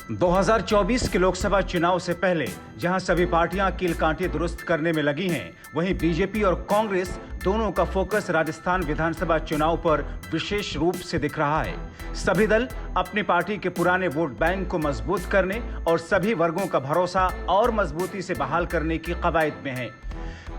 2024 के लोकसभा चुनाव से पहले जहां सभी पार्टियां कील कांटे दुरुस्त करने में लगी हैं, वहीं बीजेपी और कांग्रेस दोनों का फोकस राजस्थान विधानसभा चुनाव पर विशेष रूप से दिख रहा है। सभी दल अपनी पार्टी के पुराने वोट बैंक को मजबूत करने और सभी वर्गों का भरोसा और मजबूती से बहाल करने की कवायद में है।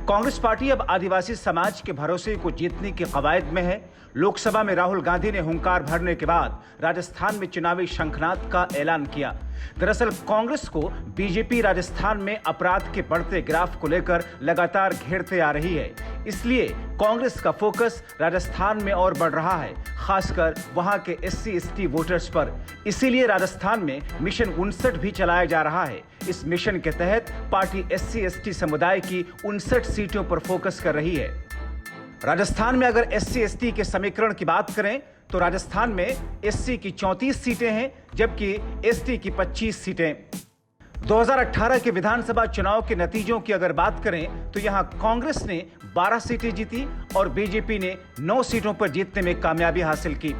कांग्रेस पार्टी अब आदिवासी समाज के भरोसे को जीतने की कवायद में है। लोकसभा में राहुल गांधी ने हुंकार भरने के बाद राजस्थान में चुनावी शंखनाद का ऐलान किया। दरअसल कांग्रेस को बीजेपी राजस्थान में अपराध के बढ़ते ग्राफ को लेकर लगातार घेरते आ रही है, इसलिए कांग्रेस का फोकस राजस्थान में और बढ़ रहा है, खासकर वहां के SC/ST वोटर्स पर। इसीलिए राजस्थान में मिशन 59 भी चलाया जा रहा है। इस मिशन के तहत पार्टी SC/ST समुदाय की 59 सीटों पर फोकस कर रही है। राजस्थान में अगर SC/ST के समीकरण की बात करें तो राजस्थान में SC की 34 सीटें हैं, जबकि ST की 25 सीटें। 2018 के विधानसभा चुनाव के नतीजों की अगर बात करें तो यहां कांग्रेस ने 12 सीटें जीती और बीजेपी ने 9 सीटों पर जीतने में कामयाबी हासिल की।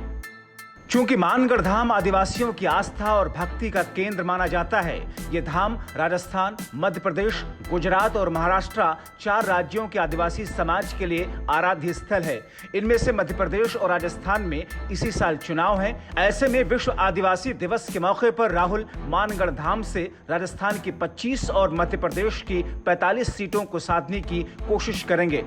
चूंकि मानगढ़ धाम आदिवासियों की आस्था और भक्ति का केंद्र माना जाता है, ये धाम राजस्थान, मध्य प्रदेश, गुजरात और महाराष्ट्र 4 राज्यों के आदिवासी समाज के लिए आराध्य स्थल है। इनमें से मध्य प्रदेश और राजस्थान में इसी साल चुनाव है। ऐसे में विश्व आदिवासी दिवस के मौके पर राहुल मानगढ़ धाम से राजस्थान की 25 और मध्य प्रदेश की 45 सीटों को साधने की कोशिश करेंगे।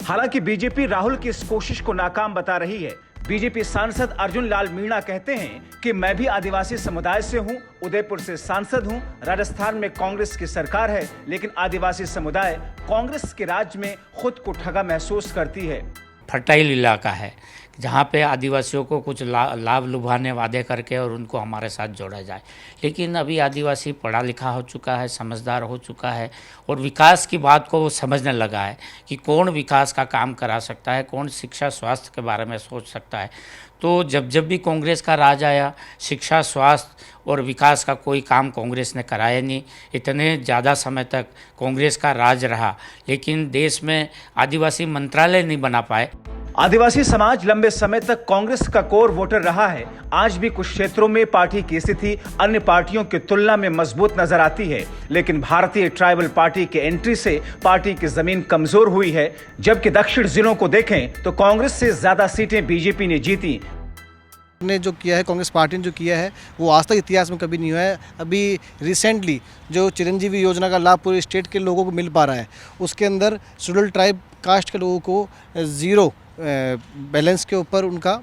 हालांकि बीजेपी राहुल की इस कोशिश को नाकाम बता रही है। बीजेपी सांसद अर्जुन लाल मीणा कहते हैं कि मैं भी आदिवासी समुदाय से हूं, उदयपुर से सांसद हूं। राजस्थान में कांग्रेस की सरकार है, लेकिन आदिवासी समुदाय कांग्रेस के राज में खुद को ठगा महसूस करती है। फर्टाइल इलाका है जहाँ पे आदिवासियों को कुछ लाभ लुभाने वादे करके और उनको हमारे साथ जोड़ा जाए, लेकिन अभी आदिवासी पढ़ा लिखा हो चुका है, समझदार हो चुका है और विकास की बात को वो समझने लगा है कि कौन विकास का काम करा सकता है, कौन शिक्षा स्वास्थ्य के बारे में सोच सकता है। तो जब भी कांग्रेस का राज आया, शिक्षा, स्वास्थ्य और विकास का कोई काम कांग्रेस ने कराया नहीं। इतने ज़्यादा समय तक कांग्रेस का राज रहा, लेकिन देश में आदिवासी मंत्रालय नहीं बना पाए। आदिवासी समाज लंबे समय तक कांग्रेस का कोर वोटर रहा है। आज भी कुछ क्षेत्रों में पार्टी की स्थिति अन्य पार्टियों की तुलना में मजबूत नजर आती है, लेकिन भारतीय ट्राइबल पार्टी के एंट्री से पार्टी की जमीन कमजोर हुई है। जबकि दक्षिण जिलों को देखें तो कांग्रेस से ज्यादा सीटें बीजेपी ने जीती। ने जो किया है, कांग्रेस पार्टी ने जो किया है, वो आज तक इतिहास में कभी नहीं हुआ है। अभी रिसेंटली जो चिरंजीवी योजना का लाभ पूरे स्टेट के लोगों को मिल पा रहा है, उसके अंदर शेड्यूल ट्राइब कास्ट के लोगों को 0 बैलेंस के ऊपर, उनका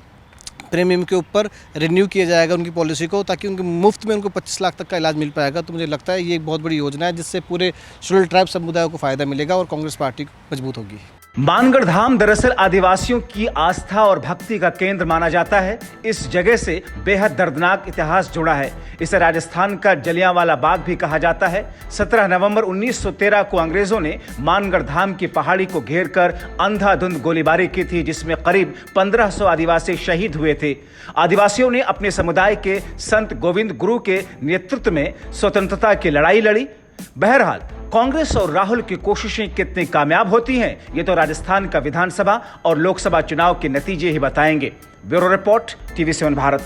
प्रीमियम के ऊपर रिन्यू किया जाएगा उनकी पॉलिसी को, ताकि उनके मुफ्त में उनको 25 लाख तक का इलाज मिल पाएगा। तो मुझे लगता है ये एक बहुत बड़ी योजना है, जिससे पूरे शेड्यूल ट्राइब समुदाय को फायदा मिलेगा और कांग्रेस पार्टी मजबूत होगी। मानगढ़ धाम दरअसल आदिवासियों की आस्था और भक्ति का केंद्र माना जाता है। इस जगह से बेहद दर्दनाक इतिहास जुड़ा है। इसे राजस्थान का जलियांवाला बाग भी कहा जाता है। 17 नवंबर 1913 को अंग्रेजों ने मानगढ़ धाम की पहाड़ी को घेरकर अंधाधुंध गोलीबारी की थी, जिसमें करीब 1500 आदिवासी शहीद हुए थे। आदिवासियों ने अपने समुदाय के संत गोविंद गुरु के नेतृत्व में स्वतंत्रता की लड़ाई लड़ी। बहरहाल कांग्रेस और राहुल की कोशिशें कितनी कामयाब होती हैं, ये तो राजस्थान का विधानसभा और लोकसभा चुनाव के नतीजे ही बताएंगे। Bureau report, TV7 Bharat.